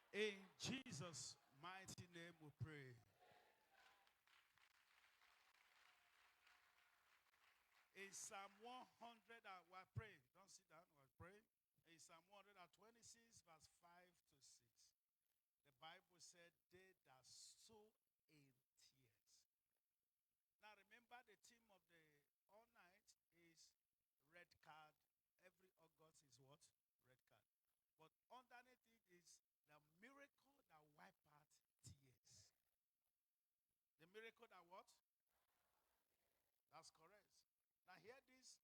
In Jesus' mighty name we pray. In Psalm 100, we're praying. Don't sit down, we're praying. In Psalm 126, verse 5 to 6, the Bible said, they that sow in tears. Now remember, the theme of the all night is red card. Every August is what? Red card. But underneath it is the miracle that wipe out tears. The miracle that what? That's correct. Now hear this.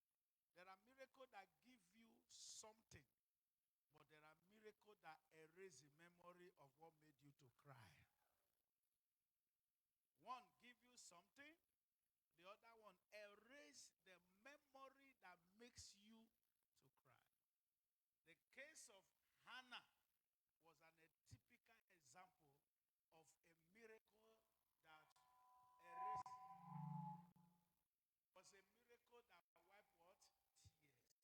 There are miracles that give you something, but there are miracles that erase the memory of what made you to cry. One give you something, the other one erase the memory that makes you to cry. The case of Hannah was a typical example of a miracle that erased, was a miracle that wiped what? Tears.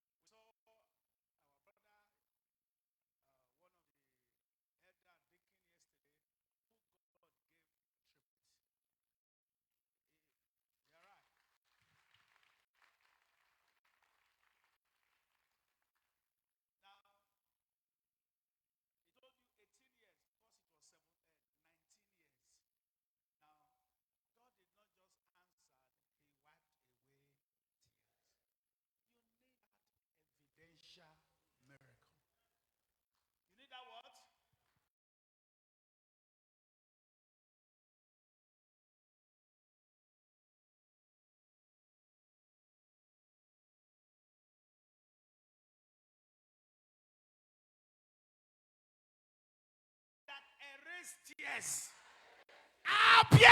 We saw our brother, one of the elder deacon yesterday, who God gave triplet. You're right. Now, he told you 18 years because it was 19 years. Now, God did not just answer, he wiped away tears. You need that evidential miracle. You need that what? That erase tears. Up here!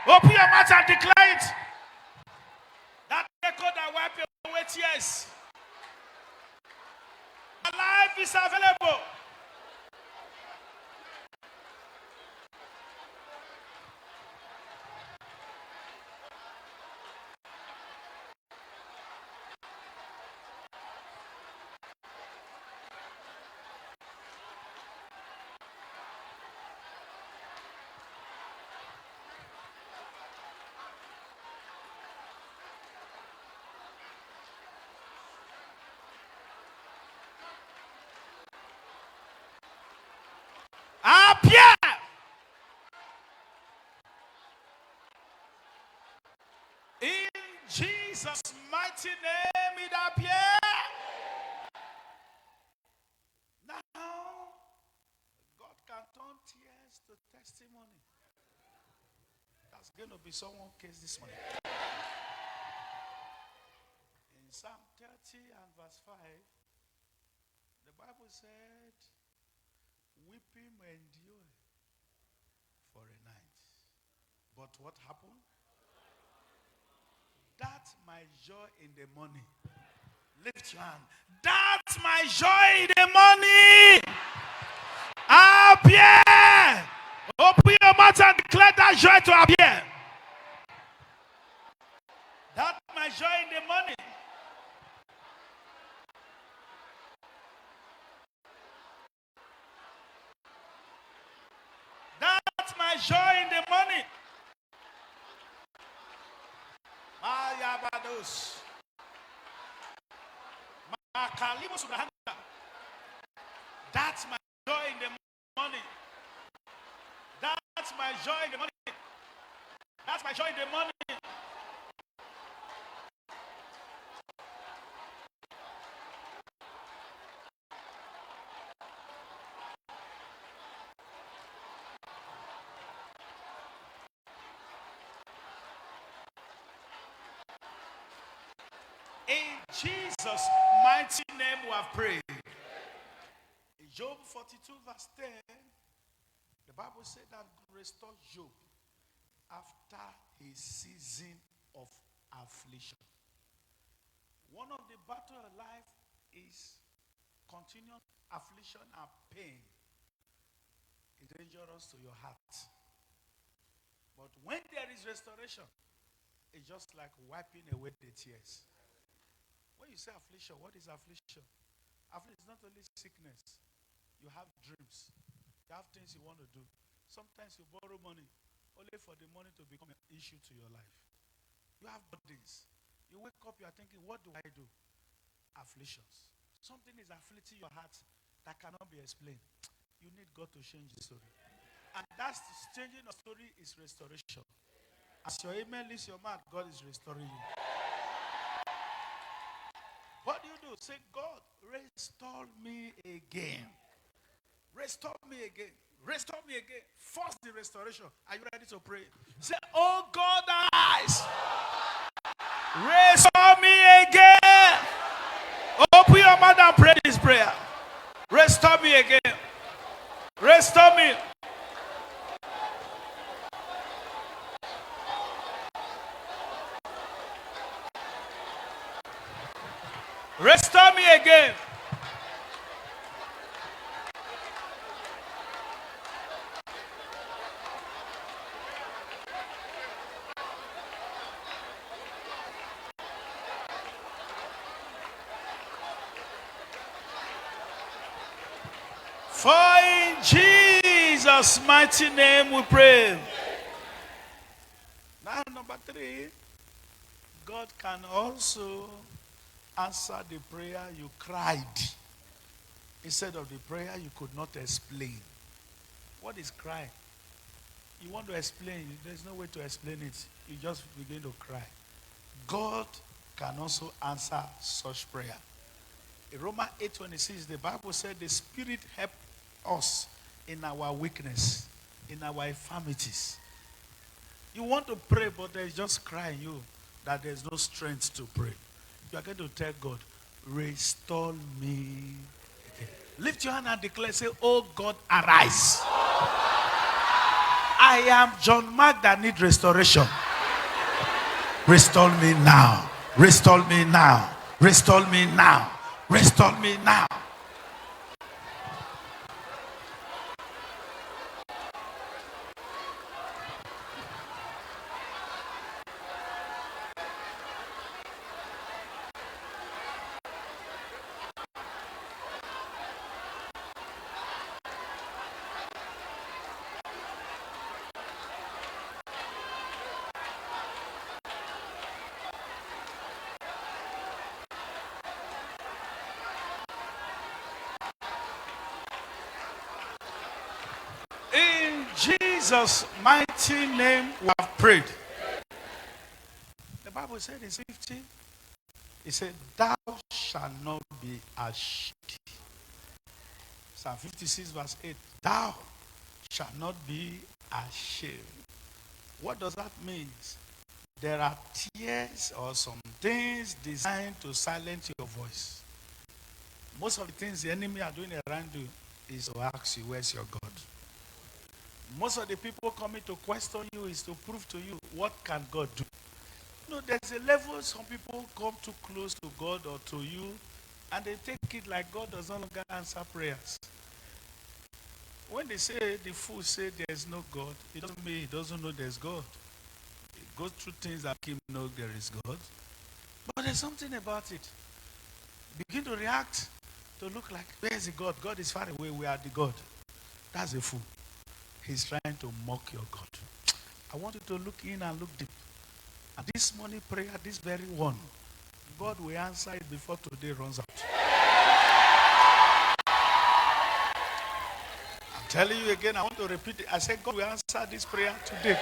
Open your mouth and declare it. That miracle that wipe away tears. My life is available. Up here! In Jesus' mighty name, it appears. Now, God can turn tears to testimony. That's going to be someone's case this morning. In Psalm 30 and verse 5, the Bible said, weeping may endure for a night. But what happened? That's my joy in the morning. Lift your hand. That's my joy in the morning. Appear. Open your mouth and declare that joy to appear. That's my joy in the morning. That's my joy in the morning. Mayabados. That's my joy in the morning. That's my joy in the morning. That's my joy in the morning. In Jesus' mighty name we have prayed. In Job 42 verse 10, the Bible said that God restored Job after his season of affliction. One of the battles of life is continuous affliction and pain. It's dangerous to your heart. But when there is restoration, it's just like wiping away the tears. When you say affliction, what is affliction? It's not only sickness. You have dreams. You have things you want to do. Sometimes you borrow money only for the money to become an issue to your life. You have burdens. You wake up, you are thinking, what do I do? Afflictions. Something is afflicting your heart that cannot be explained. You need God to change the story. And that's changing the story is restoration. As your amen leaves your mouth, God is restoring you. What do you do? Say, God, restore me again. Restore me again. Restore me again. Force the restoration. Are you ready to pray? Say, oh God, arise. Restore me again. Open your mouth and pray this prayer. Restore me again. Restore me. Restore me again. For in Jesus' mighty name we pray. Now, number 3, God can also answer the prayer you cried instead of the prayer you could not explain. What is crying? You want to explain, there's no way to explain it. You just begin to cry. God can also answer such prayer. In Romans 8:26, the Bible said the Spirit helped us in our weakness, in our infirmities. You want to pray, but there's just crying you that there's no strength to pray. You are going to tell God, restore me again. Lift your hand and declare, say, oh God, arise. I am John Mark that need restoration. Restore me now. Restore me now. Restore me now. Restore me now. In Jesus' mighty name we have prayed. The Bible said in 50, it said, thou shalt not be ashamed. Psalm 56 verse 8, thou shalt not be ashamed. What does that mean? There are tears or some things designed to silence your voice. Most of the things the enemy are doing around you is to ask you, where's your God? Most of the people coming to question you is to prove to you, what can God do? You know, there's a level some people come too close to God or to you, and they take it like God does no longer answer prayers. When they say, the fool say there's no God, it doesn't mean he doesn't know there's God. He goes through things that make him know there is God. But there's something about it. Begin to react, to look like, where's the God? God is far away, we are the God. That's a fool. He's trying to mock your God. I want you to look in and look deep. And this morning prayer, this very one, God will answer it before today runs out. I'm telling you again, I want to repeat it. I said God will answer this prayer today.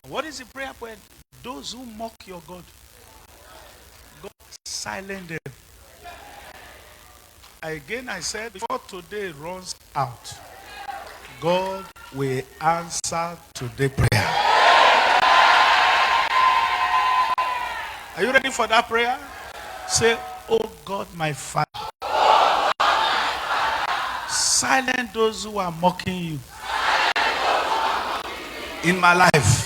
What is the prayer point? Those who mock your God, God silence them. Again, I said, before today runs out, God will answer today's prayer. Are you ready for that prayer? Say, oh God, my Father, silence those who are mocking you in my life.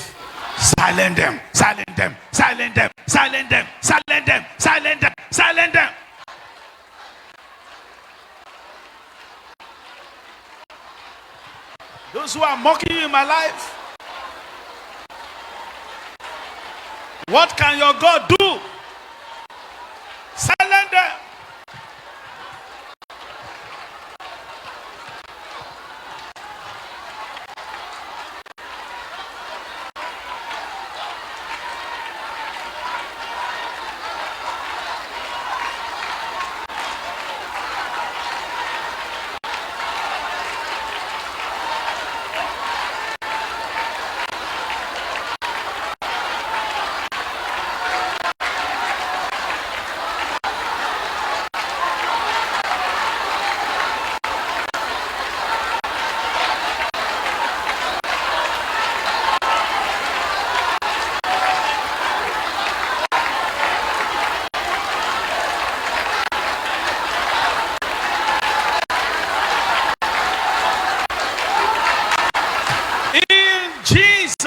Silence them, silence them, silence them, silence them, silence them, silence them, silence them. Those who are mocking you in my life, what can your God do?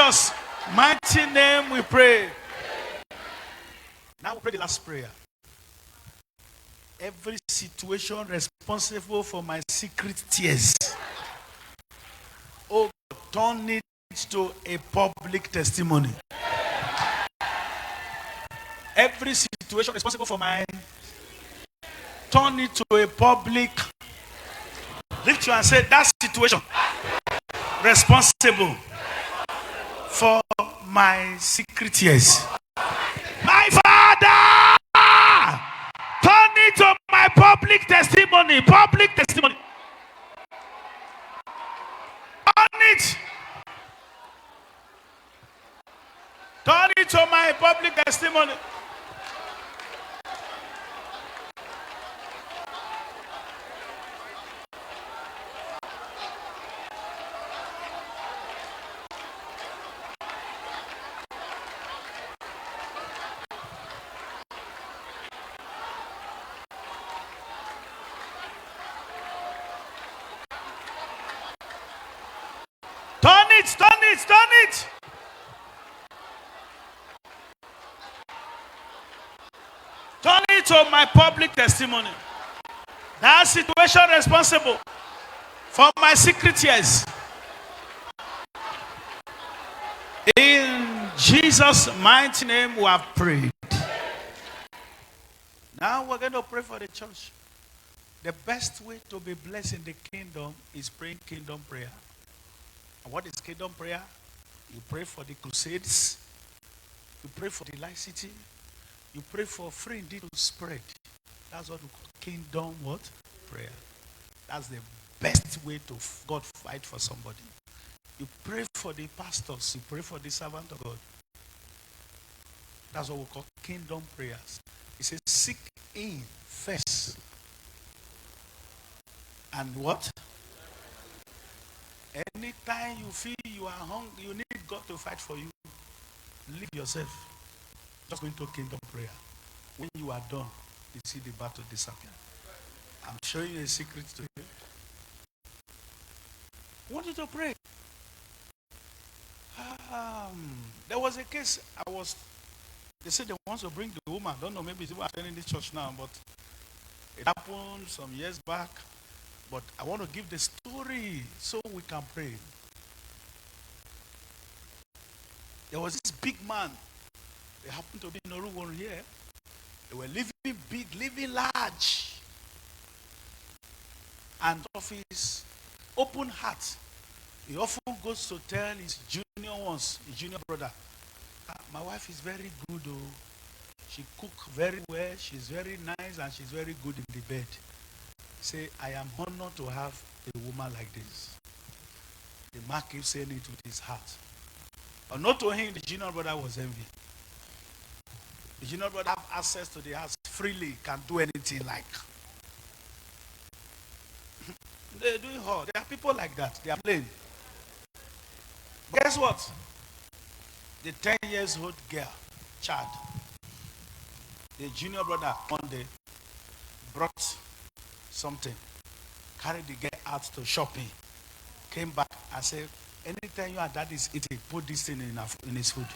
Jesus' mighty name we pray. Now we pray the last prayer. Every situation responsible for my secret tears, oh God, turn it to a public testimony. Every situation responsible for mine, turn it to a public. Lift you and say, that situation responsible for my secret tears. My Father, turn it to my public testimony. Public testimony. Turn it. Turn it to my public testimony. Turn it, turn it, turn it. Turn it to my public testimony. That situation responsible for my secret tears. In Jesus' mighty name we have prayed. Now we're going to pray for the church. The best way to be blessed in the kingdom is praying kingdom prayer. And what is kingdom prayer? You pray for the crusades. You pray for the light city. You pray for free indeed to spread. That's what we call kingdom what? Prayer. That's the best way to God fight for somebody. You pray for the pastors. You pray for the servant of God. That's what we call kingdom prayers. It says seek in first. And what? Anytime you feel you are hungry, you need God to fight for you. Leave yourself. Just go into kingdom prayer. When you are done, you see the battle disappear. I'm showing you a secret to you. I want you to pray. There was a case they said they want to bring the woman. I don't know, maybe it's even attending this church now, but it happened some years back. But I want to give the story so we can pray. There was this big man. They happened to be in Orugun here. They were living big, living large. And of his open heart, he often goes to tell his junior brother, my wife is very good. Oh. She cooks very well. She's very nice and she's very good in the bed. Say, I am honored to have a woman like this. The man keeps saying it with his heart. But not to him, the junior brother was envy. The junior brother have access to the house freely, can do anything like. They're doing hard. There are people like that. They are playing. But guess what? The 10 years old girl, child, the junior brother one day brought something, carried the girl out to shopping, came back and said, anytime your dad is eating, put this thing in his food.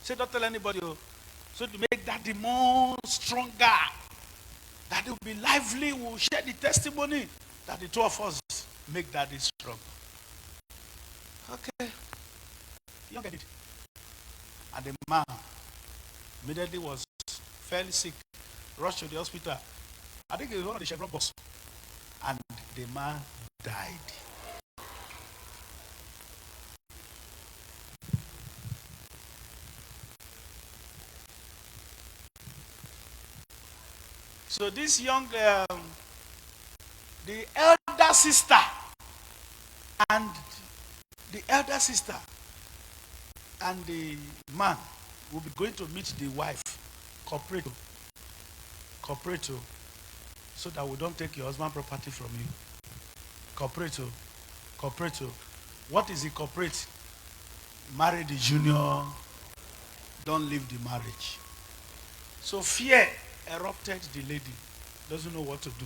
Say, don't tell anybody. So to make daddy more stronger, daddy will be lively, will share the testimony that the two of us make daddy strong. Okay. You get it. And the man immediately fell sick, rushed to the hospital. I think it was one of the Chevron boss. And the man died. So this young, the elder sister and the man will be going to meet the wife, cooperate, so that we don't take your husband's property from you. Cooperate. What is the cooperate? Marry the junior, don't leave the marriage. So fear erupted the lady, doesn't know what to do.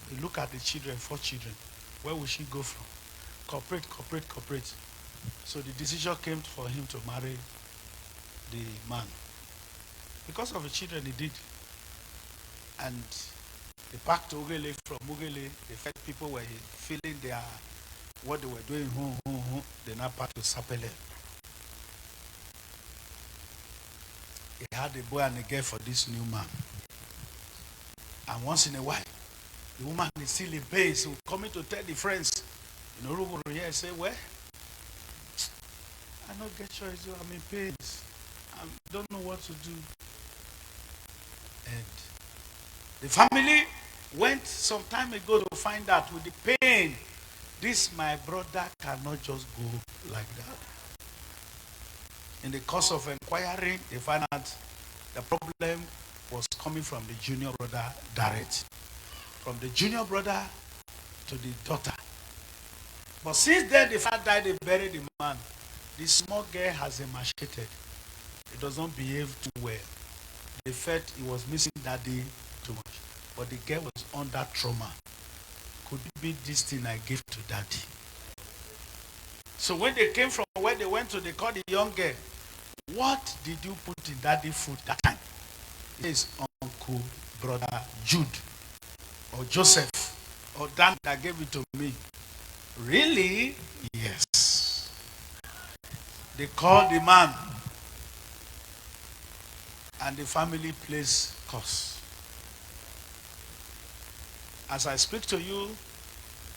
You look at the children, 4 children. Where will she go from? cooperate. So the decision came for him to marry the man. Because of the children he did. And they packed to Ugele. From Ugele, the first people were feeling what they were doing. They now packed to Sapele. He had a boy and a girl for this new man. And once in a while, the woman is still in pain. So coming to tell the friends, here say, well, I don't get choice. I'm in pain. I don't know what to do. And the family went some time ago to find out with the pain, this my brother cannot just go like that. In the course of inquiring, they found out the problem was coming from the junior brother direct. From the junior brother to the daughter. But since then the father died, they buried the man. The small girl has emaciated. It does not behave too well. They felt he was missing daddy too much. But the girl was under trauma. Could it be this thing I gave to daddy? So when they came from where they went to, they called the young girl. What did you put in daddy's food that time? His uncle, brother Jude, or Joseph, or Dan that gave it to me. Really? Yes. They called the man, and the family placed curse. As I speak to you,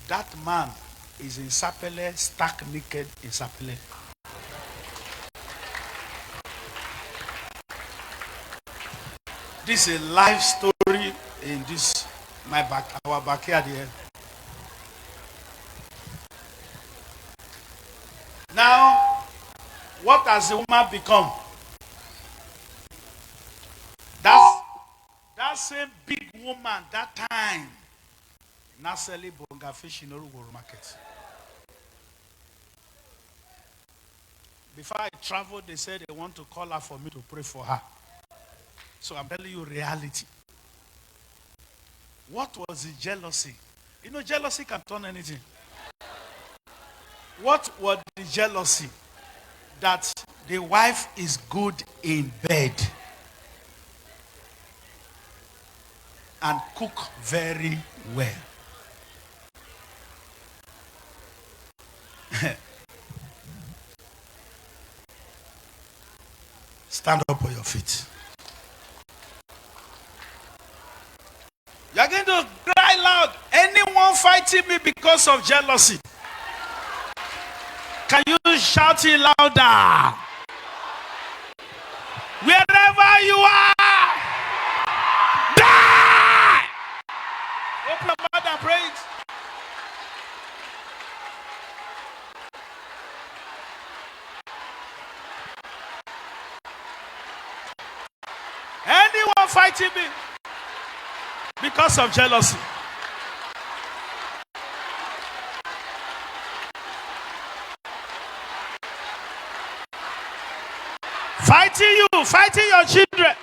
that man is in Sapele, stark naked in Sapele. This is a life story in this our backyard here. Now, what has the woman become? That same big woman that time now selling bonga fish in Orugoro market. Before I traveled, they said they want to call her for me to pray for her. So I'm telling you reality. What was the jealousy? You know, jealousy can turn anything. What was the jealousy? That the wife is good in bed and cook very well. Stand up on your feet. You're going to cry loud. Anyone fighting me because of jealousy? Can you shout it louder? Wherever you are, die! Open your mouth and pray it. Anyone fighting me because of jealousy? Fighting you, fighting your children.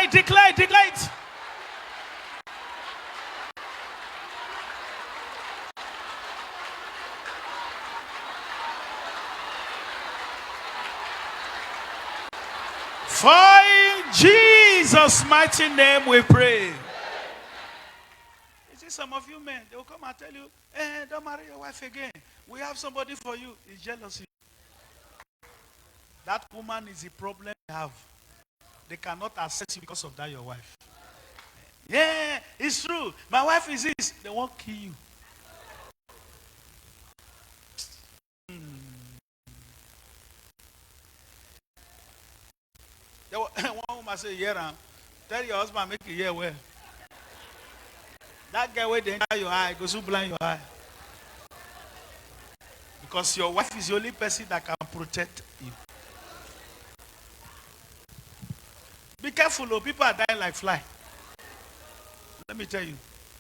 Declare it. For in Jesus' mighty name we pray. You see, some of you men, they will come and tell you, don't marry your wife again. We have somebody for you. It's jealousy. That woman is the problem they have. They cannot access you because of that, your wife. Yeah, it's true. My wife is this. They won't kill you. One woman say, yeah, tell your husband, make it hear well. That guy where they enter your eye, goes to blind your eye. Because your wife is the only person that can protect you. Be careful, oh, people are dying like fly. Let me tell you,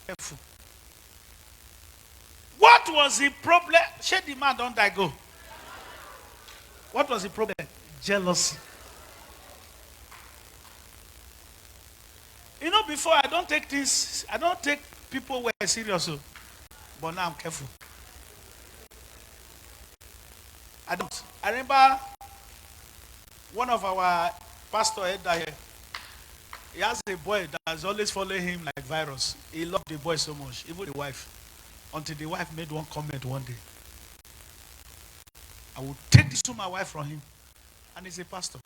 careful. What was the problem? Shade the man don't die go. What was the problem? Jealousy. You know, before I don't take people were serious, oh, but now I'm careful. I don't. I remember one of our pastor here. He has a boy that's always following him like virus. He loved the boy so much, even the wife. Until the wife made one comment one day. I will take this to my wife from him. And he's a pastor.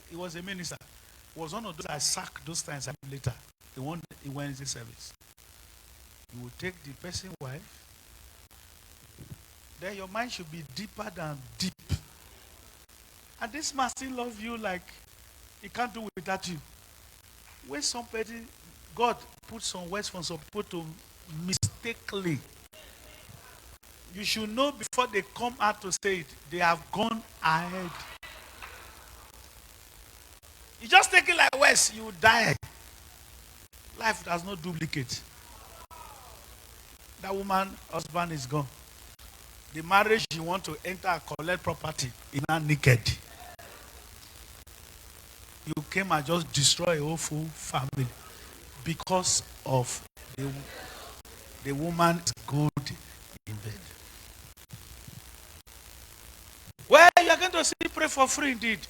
He was a minister. He was one of those I sacked those times later. He went into service. You will take the person's wife. Then your mind should be deeper than deep. And this man still loves you like he can't do without you. When somebody, God put some words from some people to mistakenly, you should know before they come out to say it, they have gone ahead. You just take it like words, you die. Life does not duplicate. That woman, husband is gone. The marriage you want to enter and collect property is now naked. You came and just destroy a whole full family because of the woman's good in bed. Well, you are going to still pray for free indeed.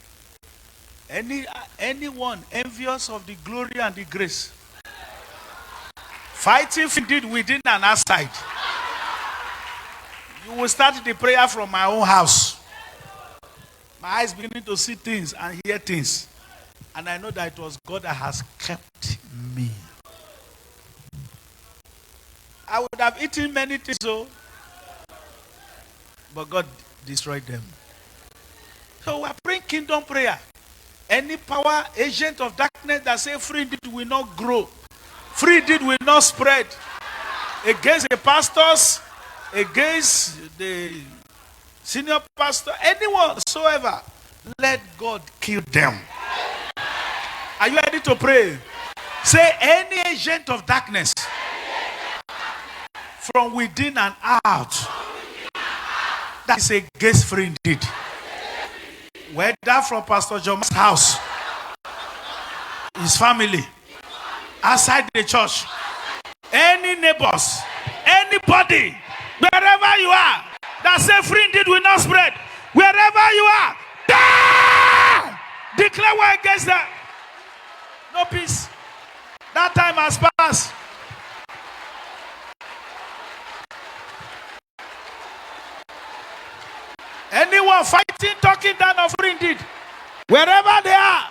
Anyone envious of the glory and the grace, fighting indeed within and outside, you will start the prayer from my own house. My eyes beginning to see things and hear things. And I know that it was God that has kept me. I would have eaten many things, but God destroyed them. So we are praying kingdom prayer. Any power, agent of darkness that say free indeed will not grow, free indeed will not spread, against the pastors, against the senior pastor, anyone whatsoever, let God kill them. Are you ready to pray? Say, any agent of darkness from within and out that is against free indeed, whether from Pastor John's house, his family, outside the church, any neighbors, anybody, wherever you are, that say free indeed will not spread, wherever you are, die! Declare war against them. No peace. That time has passed. Anyone fighting, talking down of free indeed, wherever they are,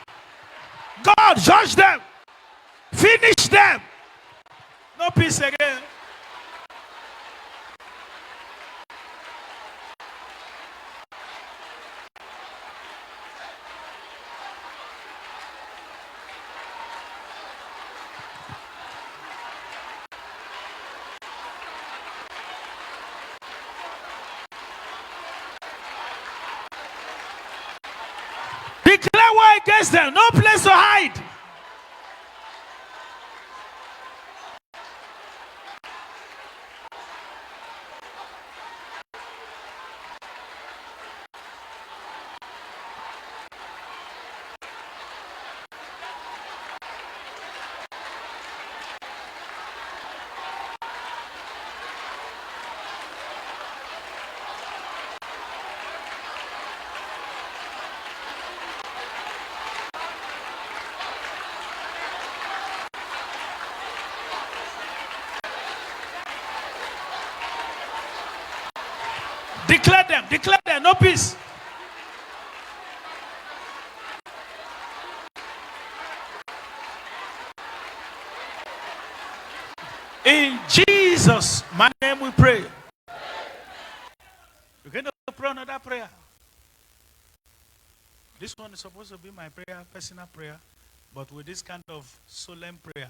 God judge them, finish them. No peace again. Declare war against them. No place to hide. Declare them, no peace. In Jesus' my name we pray. We're going to pray another prayer. This one is supposed to be my prayer, personal prayer, but with this kind of solemn prayer,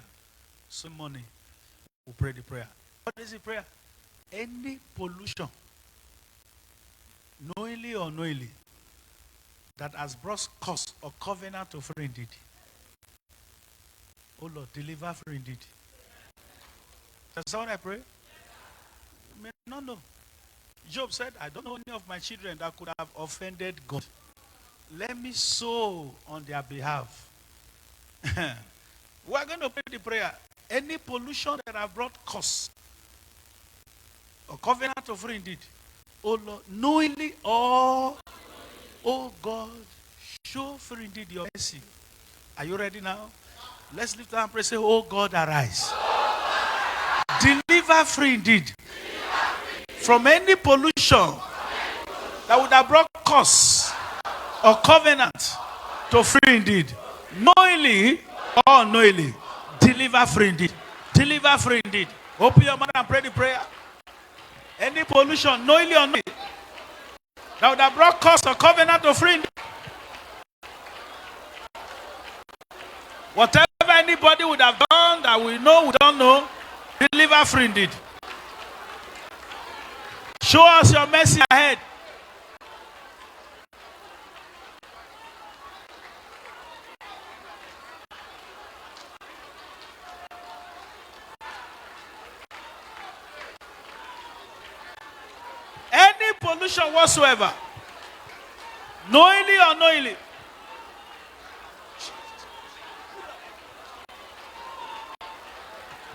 ceremony, we pray the prayer. What is the prayer? Any pollution, knowingly or unknowingly, that has brought curse or covenant to free indeed. Oh Lord, deliver free indeed. That's what I pray. You may not know. Job said, I don't know any of my children that could have offended God. Let me sow on their behalf. We are going to pray the prayer. Any pollution that have brought curse or covenant of free indeed, oh Lord, knowingly or, oh God, show free indeed your mercy. Are you ready now? Let's lift our hand and pray. Say, oh God, arise. Deliver free indeed from any pollution that would have brought curse or covenant to free indeed. Knowingly or unknowingly, deliver free indeed. Deliver free indeed. Open your mouth and pray the prayer. Any pollution, knowingly or unknowingly, that would have brought curse or covenant to free indeed. Whatever anybody would have done that we know, we don't know, deliver free indeed. Show us your mercy ahead. Any pollution whatsoever, knowingly or unknowingly,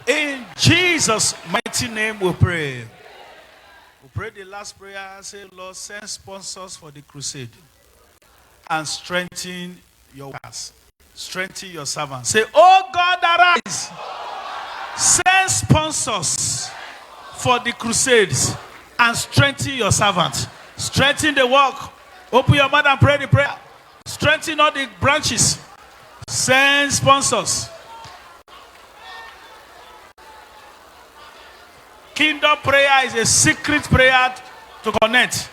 in Jesus' mighty name we pray. We pray the last prayer. Say, Lord, send sponsors for the crusade and strengthen your workers. Strengthen your servants. Say, oh God, arise. Send sponsors for the crusades and strengthen your servants. Strengthen the work. Open your mouth and pray the prayer. Strengthen all the branches. Send sponsors. Kingdom prayer is a secret prayer to connect.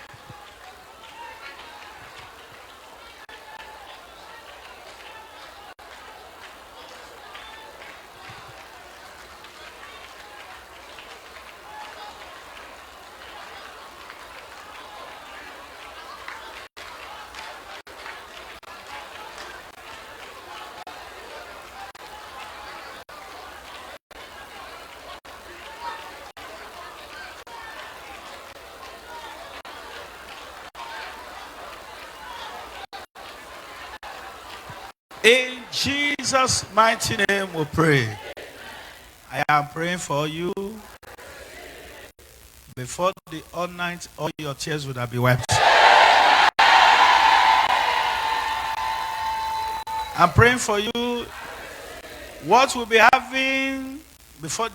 In Jesus' mighty name we pray. I am praying for you. Before the all night, all your tears would have been wiped. I'm praying for you. What we'll be having before the